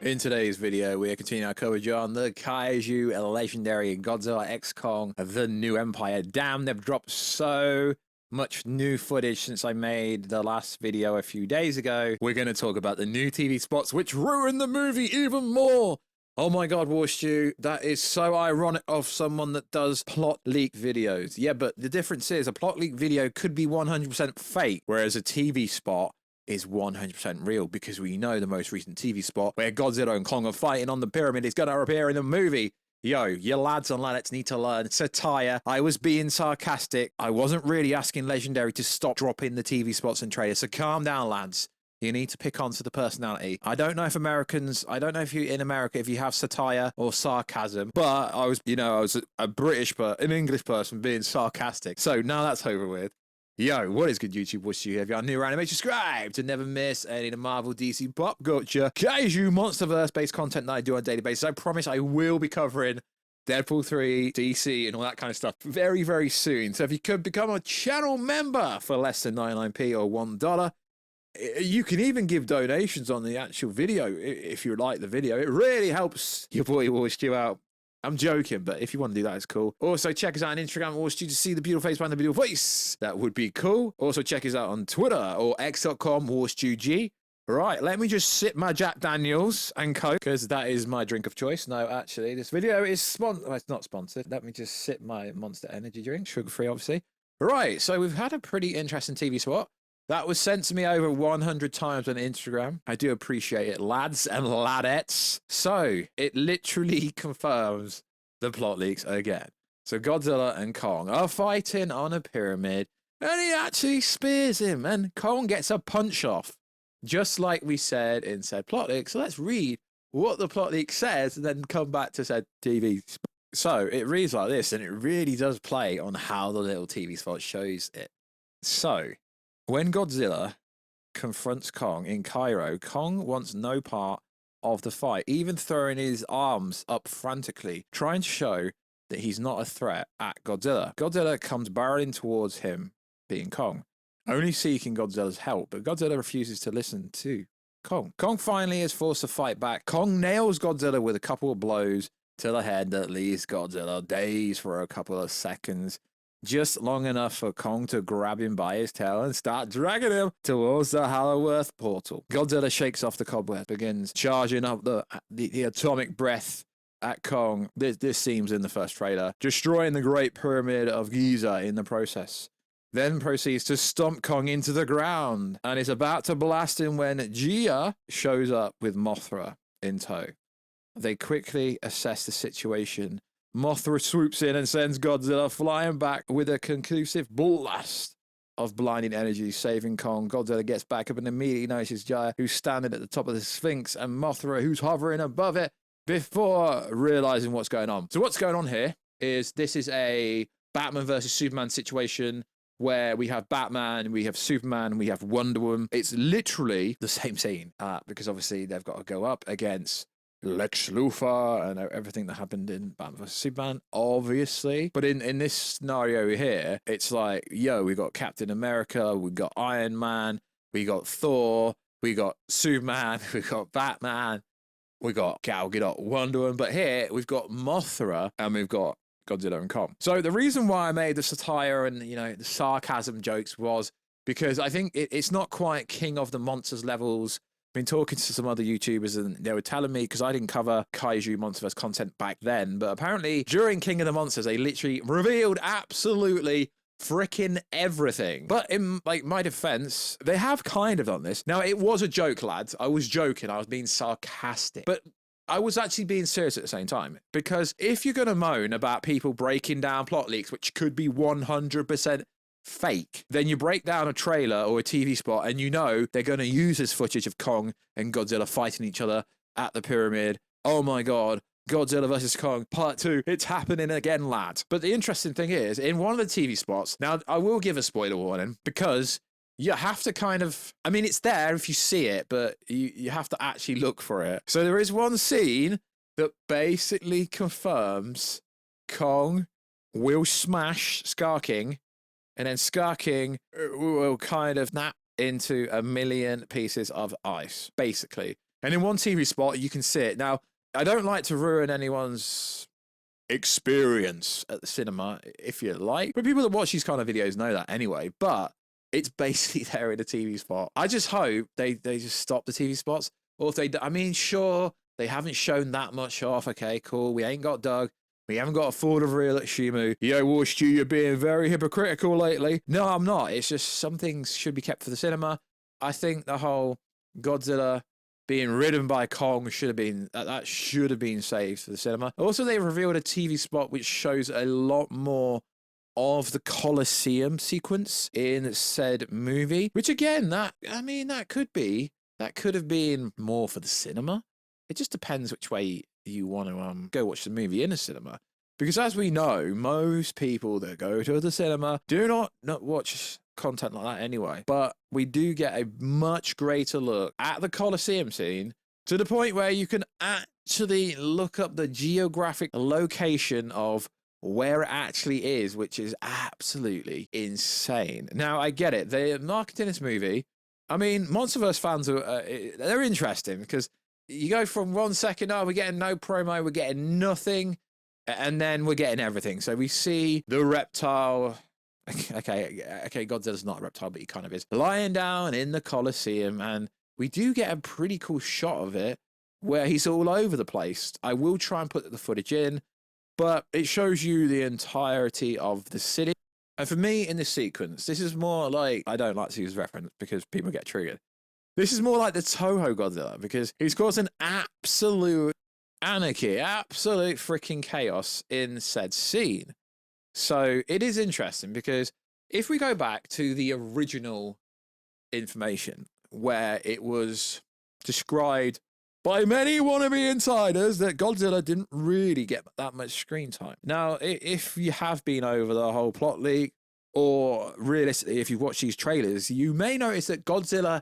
In today's video, we are continuing our coverage on the Kaiju legendary Godzilla x Kong, The New Empire. Damn, they've dropped so much new footage since I made the last video a few days ago. We're going to talk about the new TV spots, which ruin the movie even more. Oh my god, Warstu, that is so ironic of someone that does plot leak videos. Yeah, but the difference is a plot leak video could be 100% fake, whereas a TV spot is 100% real, because we know the most recent TV spot where Godzilla and Kong are fighting on the pyramid is going to appear in the movie. Yo, you lads and ladettes need to learn satire. I was being sarcastic. I wasn't really asking Legendary to stop dropping the TV spots and trailers, so calm down, lads. You need to pick onto the personality. I don't know if you in America, if you have satire or sarcasm, but I was an English person being sarcastic. So now that's over with. Yo, what is good, YouTube? What's you? If you're new around, make subscribe to never miss any of the Marvel, DC, pop culture, Kaiju, MonsterVerse based content that I do on a daily basis. I promise I will be covering Deadpool 3, DC, and all that kind of stuff very, very soon. So if you could become a channel member for less than 99p or $1, you can even give donations on the actual video if you like the video. It really helps your boy Warstu out. I'm joking, but if you want to do that, it's cool. Also, check us out on Instagram, Warstu, to see the beautiful face behind the beautiful face. That would be cool. Also, check us out on Twitter or x.com, WarstuG. Right, let me just sip my Jack Daniels and Coke, because that is my drink of choice. No, actually, this video is well, it's not sponsored. Let me just sip my Monster Energy drink, sugar-free, obviously. Right, so we've had a pretty interesting TV spot that was sent to me over 100 times on Instagram. I do appreciate it, lads and ladettes. So, it literally confirms the plot leaks again. So, Godzilla and Kong are fighting on a pyramid, and he actually spears him, and Kong gets a punch-off, just like we said in said plot leak. So, let's read what the plot leak says, and then come back to said TV. So, it reads like this, and it really does play on how the little TV spot shows it. So, when Godzilla confronts Kong in Cairo, Kong wants no part of the fight, even throwing his arms up frantically, trying to show that he's not a threat at Godzilla. Godzilla comes barreling towards him, being Kong, only seeking Godzilla's help, but Godzilla refuses to listen to Kong. Kong finally is forced to fight back. Kong nails Godzilla with a couple of blows to the head that leaves Godzilla dazed for a couple of seconds, just long enough for Kong to grab him by his tail and start dragging him towards the Hollow Earth portal. Godzilla shakes off the cobweb, begins charging up the atomic breath at Kong. This seems in the first trailer, destroying the Great Pyramid of Giza in the process. Then proceeds to stomp Kong into the ground and is about to blast him when Gia shows up with Mothra in tow. They quickly assess the situation. Mothra swoops in and sends Godzilla flying back with a conclusive blast of blinding energy, saving Kong. Godzilla gets back up and immediately notices Jaya, who's standing at the top of the Sphinx, and Mothra, who's hovering above it, before realizing what's going on. So what's going on here is this is a Batman versus Superman situation where we have Batman, we have Superman, we have Wonder Woman. It's literally the same scene because obviously they've got to go up against Lex Luthor and everything that happened in Batman vs Superman, obviously. But in this scenario here, it's like, yo, we got Captain America, we got Iron Man, we got Thor, we got Superman, we got Batman, we got Gal Gadot, Wonder Woman. But here we've got Mothra and we've got Godzilla and Kong. So the reason why I made the satire and the sarcasm jokes was because I think it's not quite King of the Monsters levels. Been talking to some other YouTubers and they were telling me, because I didn't cover Kaiju MonsterVerse content back then, but apparently during King of the Monsters they literally revealed absolutely freaking everything. But in my defense, they have kind of done this. Now, it was a joke, lads. I was joking. I was being sarcastic, but I was actually being serious at the same time, because if you're going to moan about people breaking down plot leaks, which could be 100% fake, then you break down a trailer or a TV spot and they're going to use this footage of Kong and Godzilla fighting each other at the pyramid. Oh my god, Godzilla vs Kong Part 2, it's happening again, lads. But the interesting thing is, in one of the TV spots, now I will give a spoiler warning, because you have to it's there if you see it, but you have to actually look for it. So there is one scene that basically confirms Kong will smash Scar King, and then Scar King will kind of snap into a million pieces of ice, basically. And in one TV spot, you can see it. Now, I don't like to ruin anyone's experience at the cinema, if you like. But people that watch these kind of videos know that anyway. But it's basically there in a TV spot. I just hope they just stop the TV spots. Or if they, I mean, sure, they haven't shown that much off. Okay, cool. We ain't got Doug. We haven't got a Ford of real at Shimu. Yo, Warstu, you're being very hypocritical lately. No, I'm not. It's just some things should be kept for the cinema. I think the whole Godzilla being ridden by Kong should have been, that should have been saved for the cinema. Also, they revealed a TV spot which shows a lot more of the Colosseum sequence in said movie, which again, that could have been more for the cinema. It just depends which way you want to go watch the movie in a cinema. Because as we know, most people that go to the cinema do not watch content like that anyway. But we do get a much greater look at the Colosseum scene to the point where you can actually look up the geographic location of where it actually is, which is absolutely insane. Now, I get it. They're marketing this movie. I mean, MonsterVerse fans they're interesting because you go from 1 second, we're getting no promo, we're getting nothing, and then we're getting everything. So we see the reptile. Okay, Godzilla's not a reptile, but he kind of is. Lying down in the Colosseum, and we do get a pretty cool shot of it where he's all over the place. I will try and put the footage in, but it shows you the entirety of the city. And for me, in this sequence, this is more like, I don't like to use reference because people get triggered. This is more like the Toho Godzilla because he's causing absolute anarchy, absolute freaking chaos in said scene. So it is interesting because if we go back to the original information where it was described by many wannabe insiders that Godzilla didn't really get that much screen time. Now, if you have been over the whole plot leak, or realistically, if you've watched these trailers, you may notice that Godzilla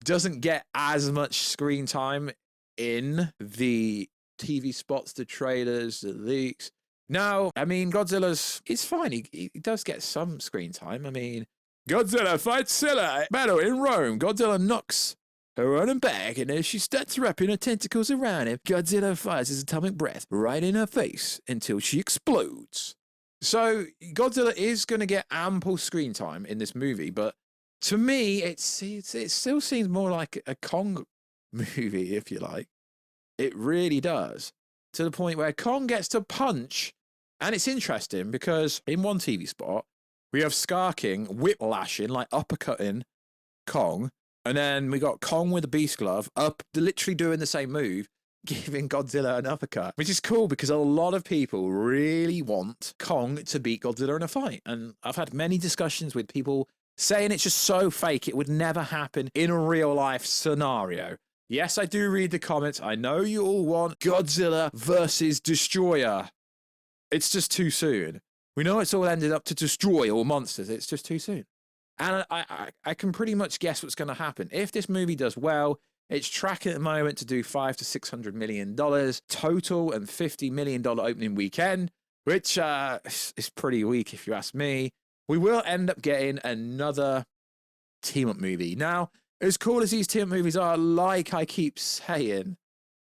doesn't get as much screen time in the TV spots, the trailers, the leaks. Now, I mean, it's fine. He does get some screen time. I mean, Godzilla fights Scylla. Battle in Rome. Godzilla knocks her on her back, and as she starts wrapping her tentacles around him, Godzilla fires his atomic breath right in her face until she explodes. So, Godzilla is going to get ample screen time in this movie, but to me, it still seems more like a Kong movie, if you like. It really does. To the point where Kong gets to punch. And it's interesting because in one TV spot, we have Scar King whiplashing, like uppercutting Kong. And then we got Kong with a beast glove literally doing the same move, giving Godzilla an uppercut, which is cool because a lot of people really want Kong to beat Godzilla in a fight. And I've had many discussions with people saying it's just so fake. It would never happen in a real life scenario. Yes, I do read the comments. I know you all want Godzilla versus Destroyer. It's just too soon. We know it's all ended up to destroy all monsters. It's just too soon. And I can pretty much guess what's going to happen. If this movie does well, it's tracking at the moment to do $500 to $600 million total and $50 million opening weekend, which is pretty weak if you ask me. We will end up getting another team-up movie. Now, as cool as these team-up movies are, like I keep saying,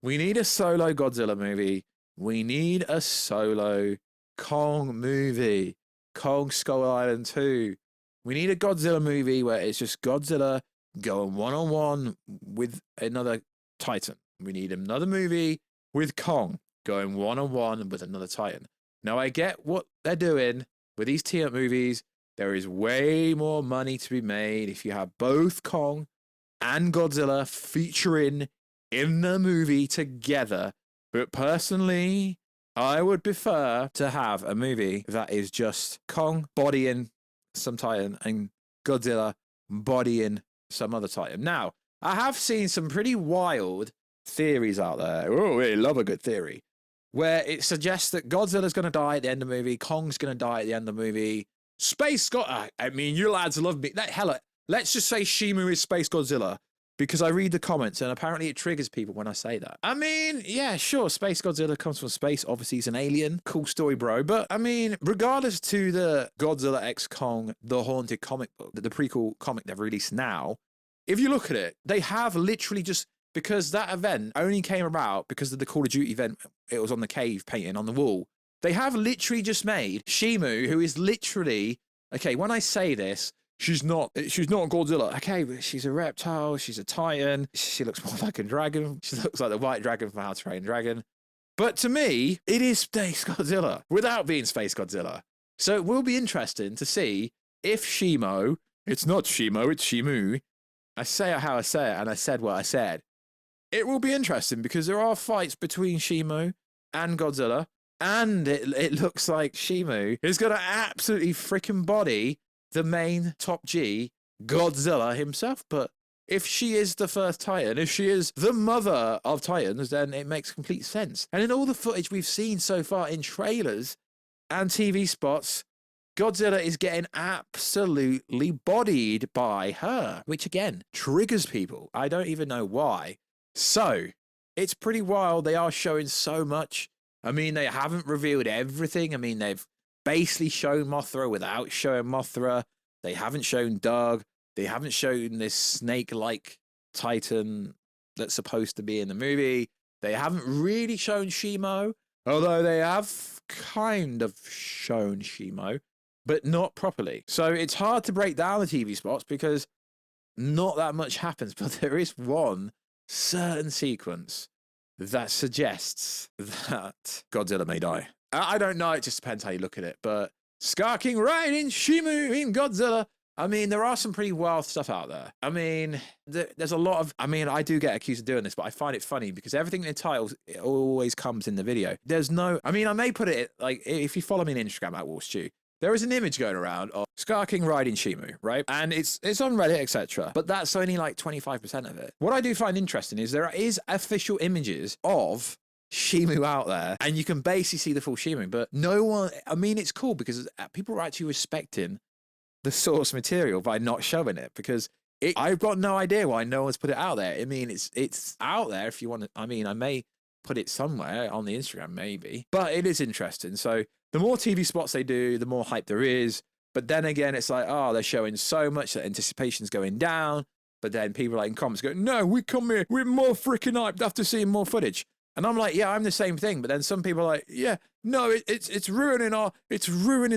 we need a solo Godzilla movie. We need a solo Kong movie. Kong Skull Island 2. We need a Godzilla movie where it's just Godzilla going one-on-one with another Titan. We need another movie with Kong going one-on-one with another Titan. Now, I get what they're doing with these team-up movies. There is way more money to be made if you have both Kong and Godzilla featuring in the movie together. But personally, I would prefer to have a movie that is just Kong bodying some Titan and Godzilla bodying some other Titan. Now, I have seen some pretty wild theories out there. Oh, we love a good theory. Where it suggests that Godzilla's going to die at the end of the movie, Kong's going to die at the end of the movie. I mean, you lads love me. Hell, let's just say Shimu is Space Godzilla. Because I read the comments and apparently it triggers people when I say that. I mean, yeah, sure, Space Godzilla comes from space. Obviously, he's an alien. Cool story, bro. But, I mean, regardless to the Godzilla x Kong, the Haunted comic book, the prequel comic they've released now, if you look at it, they have literally just because that event only came about because of the Call of Duty event. It was on the cave painting on the wall. They have literally just made Shimu, who is literally, okay, when I say this, she's not Godzilla. Okay, but she's a reptile. She's a titan. She looks more like a dragon. She looks like the white dragon from How to Train a Dragon. But to me, it is SpaceGodzilla without being SpaceGodzilla. So it will be interesting to see if Shimo, it's not Shimo, it's Shimu. I say it how I say it, and I said what I said. It will be interesting because there are fights between Shimo and Godzilla. And it looks like Shimu is going to absolutely freaking body the main top G, Godzilla himself. But if she is the first Titan, if she is the mother of Titans, then it makes complete sense. And in all the footage we've seen so far in trailers and TV spots, Godzilla is getting absolutely bodied by her, which again triggers people. I don't even know why. So it's pretty wild. They are showing so much. I mean, they haven't revealed everything. I mean, they've basically shown Mothra without showing Mothra. They haven't shown Doug. They haven't shown this snake-like Titan that's supposed to be in the movie. They haven't really shown Shimo, although they have kind of shown Shimo, but not properly. So it's hard to break down the TV spots because not that much happens, but there is one certain sequence that suggests that Godzilla may die. I don't know, it just depends how you look at it, but skulking right in Shimu in Godzilla. I mean, there are some pretty wild stuff out there. I mean, there's a lot of, I mean, I do get accused of doing this, but I find it funny because everything in the titles, it always comes in the video. There's no, I mean, I may put it, like, if you follow me on Instagram at Warstu, there is an image going around of skulking riding Shimu, right? And it's on Reddit, etc. But that's only like 25% of it. What I do find interesting is there is official images of Shimu out there, and you can basically see the full Shimu, but no one, I mean, it's cool because people are actually respecting the source material by not showing it, because I've got no idea why no one's put it out there. I mean, it's out there if you want to, I mean, I may put it somewhere on the Instagram maybe, but it is interesting. So the more TV spots they do, the more hype there is. But then again, it's like, oh, they're showing so much that anticipation's going down. But then people like in comments go, no, we come here, we're more freaking hyped after seeing more footage. And I'm like, yeah, I'm the same thing. But then some people are like, yeah, no, it's ruining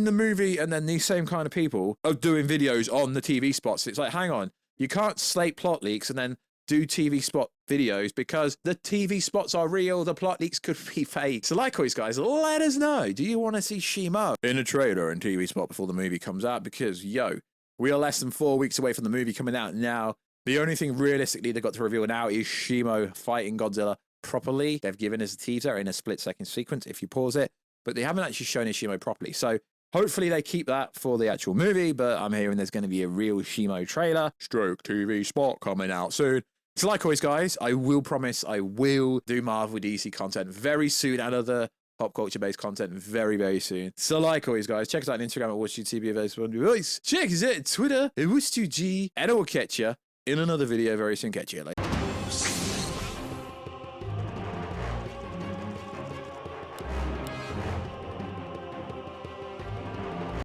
the movie. And then these same kind of people are doing videos on the TV spots. It's like, hang on, you can't slate plot leaks and then do TV spot videos because the TV spots are real, the plot leaks could be fake. So likewise, guys, let us know. Do you want to see Shimo in a trailer and TV spot before the movie comes out? Because, yo, we are less than 4 weeks away from the movie coming out now. The only thing realistically they got to reveal now is Shimo fighting Godzilla properly. They've given us a teaser in a split-second sequence if you pause it, but they haven't actually shown us Shimo properly. So hopefully they keep that for the actual movie, but I'm hearing there's going to be a real Shimo trailer stroke TV spot coming out soon. So like always, guys, I will promise I will do Marvel DC content very soon and other pop culture-based content very, very soon. So like always, guys, check us out on Instagram at WatchUTV. Check us out on Twitter at WatchUG, and I will catch you in another video very soon. Catch you later.